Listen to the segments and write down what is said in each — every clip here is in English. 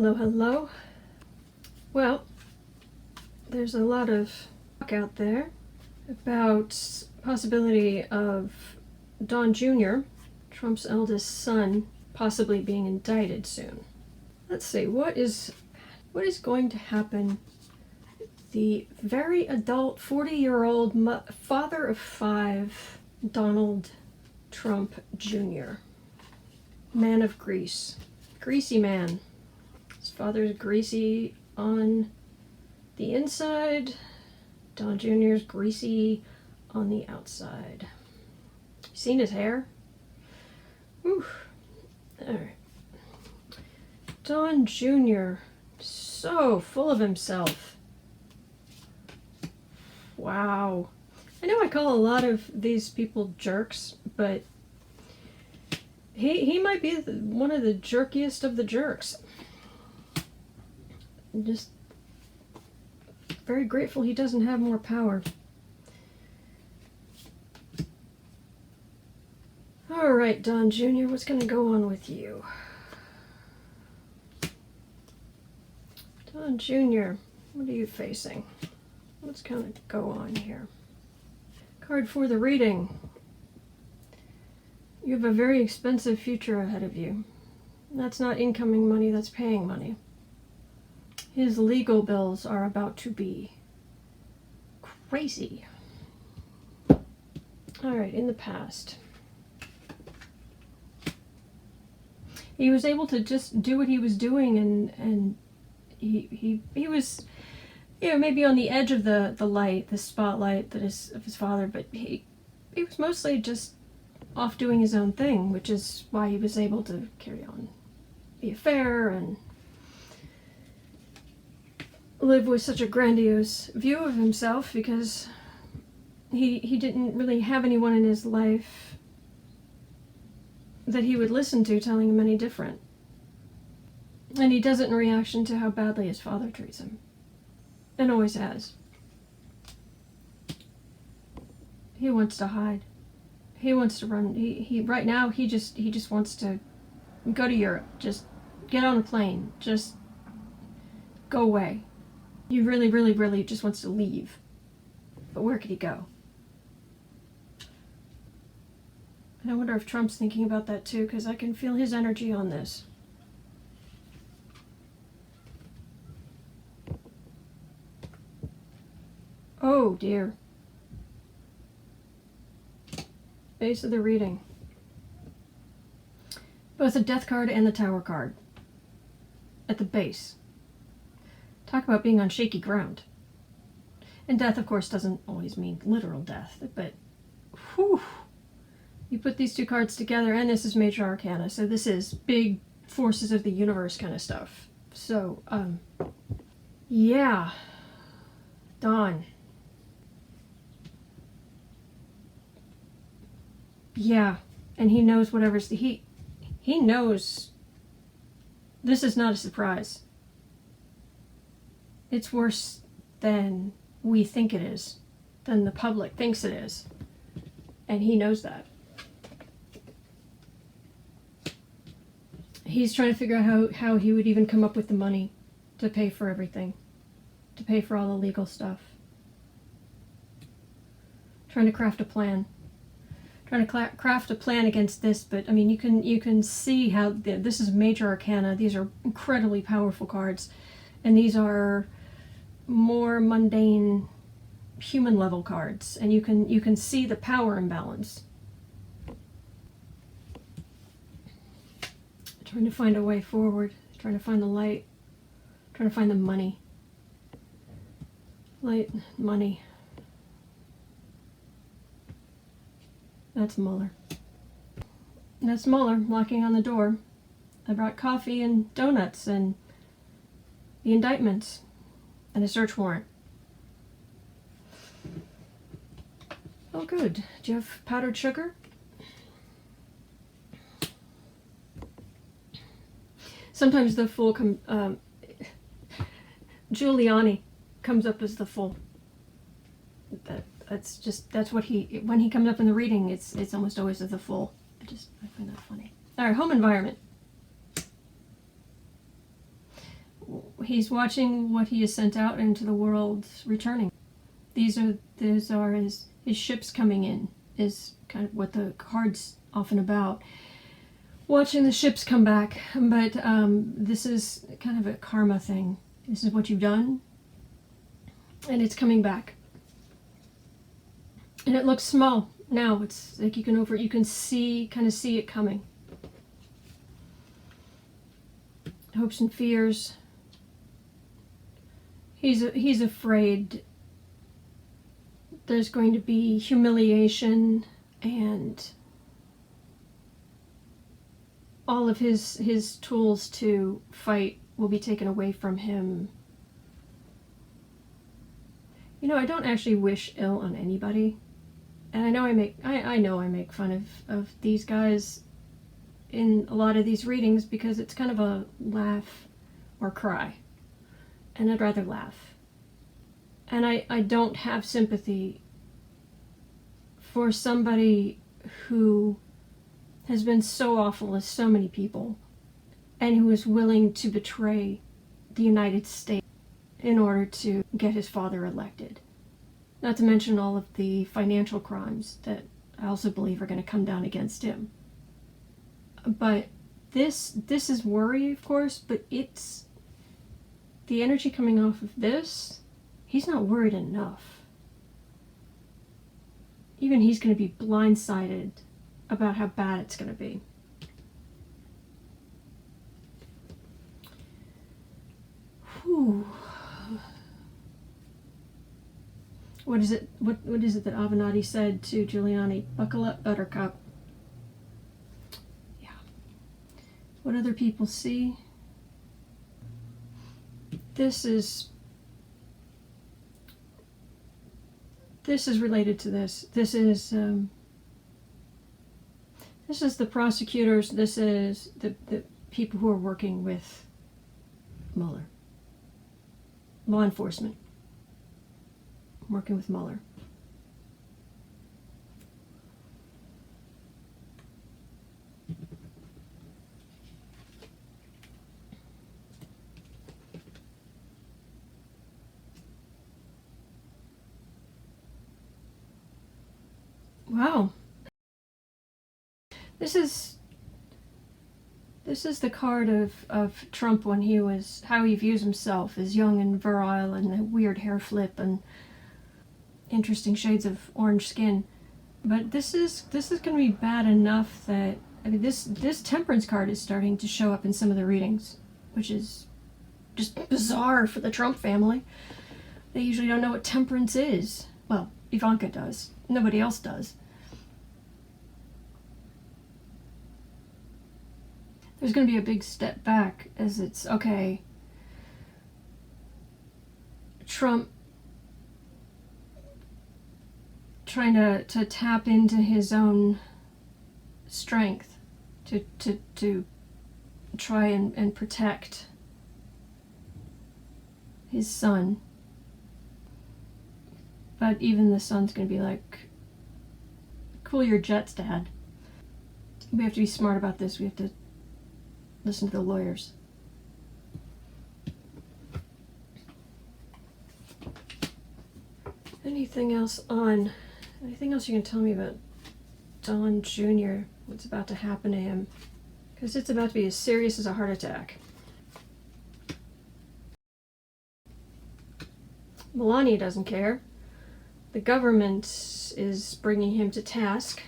Hello, hello. Well, there's a lot of talk out there about possibility of Don Jr., Trump's eldest son, possibly being indicted soon. Let's see, what is going to happen? The very adult 40-year-old father of 5, Donald Trump Jr., man of Greece, greasy man. His father's greasy on the inside. Don Jr.'s greasy on the outside. Seen his hair? Whew. Alright. Don Jr., so full of himself. Wow. I know I call a lot of these people jerks, but he might be one of the jerkiest of the jerks. I'm just very grateful he doesn't have more power. Alright, Don Jr., what's going to go on with you? Don Jr., what are you facing? What's going to go on here? Card for the reading. You have a very expensive future ahead of you. That's not incoming money, that's paying money. His legal bills are about to be crazy. Alright, in the past, he was able to just do what he was doing, and he was, you know, maybe on the edge of the light, the spotlight that is of his father, but he was mostly just off doing his own thing, which is why he was able to carry on the affair and live with such a grandiose view of himself, because he didn't really have anyone in his life that he would listen to telling him any different. And he does it in reaction to how badly his father treats him. And always has. He wants to hide. He wants to run. He right now he just wants to go to Europe. Just get on a plane. Just go away. He really, really, really just wants to leave. But where could he go? And I wonder if Trump's thinking about that too, because I can feel his energy on this. Oh dear. Base of the reading. Both the Death card and the Tower card. At the base. Talk about being on shaky ground. And death, of course, doesn't always mean literal death, but whew. You put these two cards together, and this is Major Arcana, so this is big forces of the universe kind of stuff. So, yeah. Don. Yeah, and he knows whatever's he knows this is not a surprise. It's worse than we think it is, than the public thinks it is, and he knows that. He's trying to figure out how he would even come up with the money to pay for everything, to pay for all the legal stuff. Trying to craft a plan. Trying to craft a plan against this, but I mean, you can see how this is Major Arcana. These are incredibly powerful cards, and these are more mundane, human level cards, and you can see the power imbalance. Trying to find a way forward, trying to find the light, trying to find the money. Light, money. That's Mueller. That's Mueller knocking on the door. I brought coffee and donuts and the indictments and a search warrant. Oh good. Do you have powdered sugar? Sometimes the fool Giuliani comes up as the fool. That's what when he comes up in the reading, it's almost always as the fool. I find that funny. All right, home environment. He's watching what he has sent out into the world returning. These are his ships coming in, is kind of what the card's often about. Watching the ships come back, but this is kind of a karma thing. This is what you've done, and it's coming back. And it looks small now. It's like you can kind of see it coming. Hopes and fears. He's afraid there's going to be humiliation, and all of his tools to fight will be taken away from him. You know, I don't actually wish ill on anybody. And I know I make fun of these guys in a lot of these readings because it's kind of a laugh or cry. And I'd rather laugh. And I don't have sympathy for somebody who has been so awful to so many people and who is willing to betray the United States in order to get his father elected. Not to mention all of the financial crimes that I also believe are going to come down against him. But this is worry, of course, but it's the energy coming off of this. He's not worried enough. Even he's going to be blindsided about how bad it's going to be. Whew. What is it that Avenatti said to Giuliani? Buckle up, Buttercup. Yeah. What other people see? This is related to this. This is the prosecutors. This is the people who are working with Mueller. Law enforcement. Working with Mueller. Wow. This is the card of Trump when he was, how he views himself as young and virile and a weird hair flip and interesting shades of orange skin. But this is going to be bad enough that, I mean, this temperance card is starting to show up in some of the readings, which is just bizarre for the Trump family. They usually don't know what temperance is. Well, Ivanka does. Nobody else does. There's going to be a big step back as it's, okay, Trump trying to tap into his own strength to try and protect his son. But even the son's going to be like, cool your jets, Dad. We have to be smart about this. We have to listen to the lawyers. Anything else you can tell me about Don Jr., what's about to happen to him? Because it's about to be as serious as a heart attack. Melania doesn't care. The government is bringing him to task.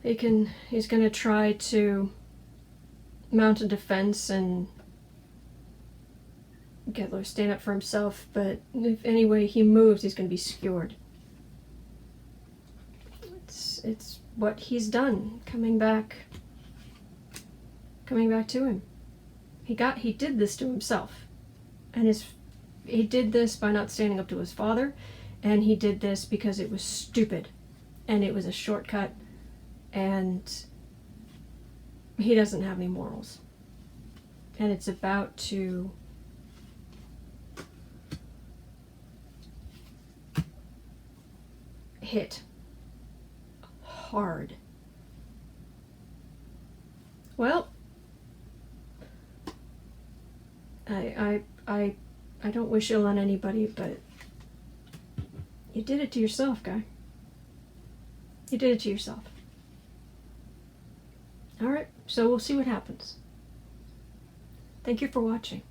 He's going to try to mount a defense and stand up for himself, but if any way he moves, he's going to be skewered. It's what he's done, coming back to him. He did this to himself, and he did this by not standing up to his father, and he did this because it was stupid, and it was a shortcut, and he doesn't have any morals, and it's about to hit hard. Well, I don't wish ill on anybody, but you did it to yourself, guy. You did it to yourself. Alright, so we'll see what happens. Thank you for watching.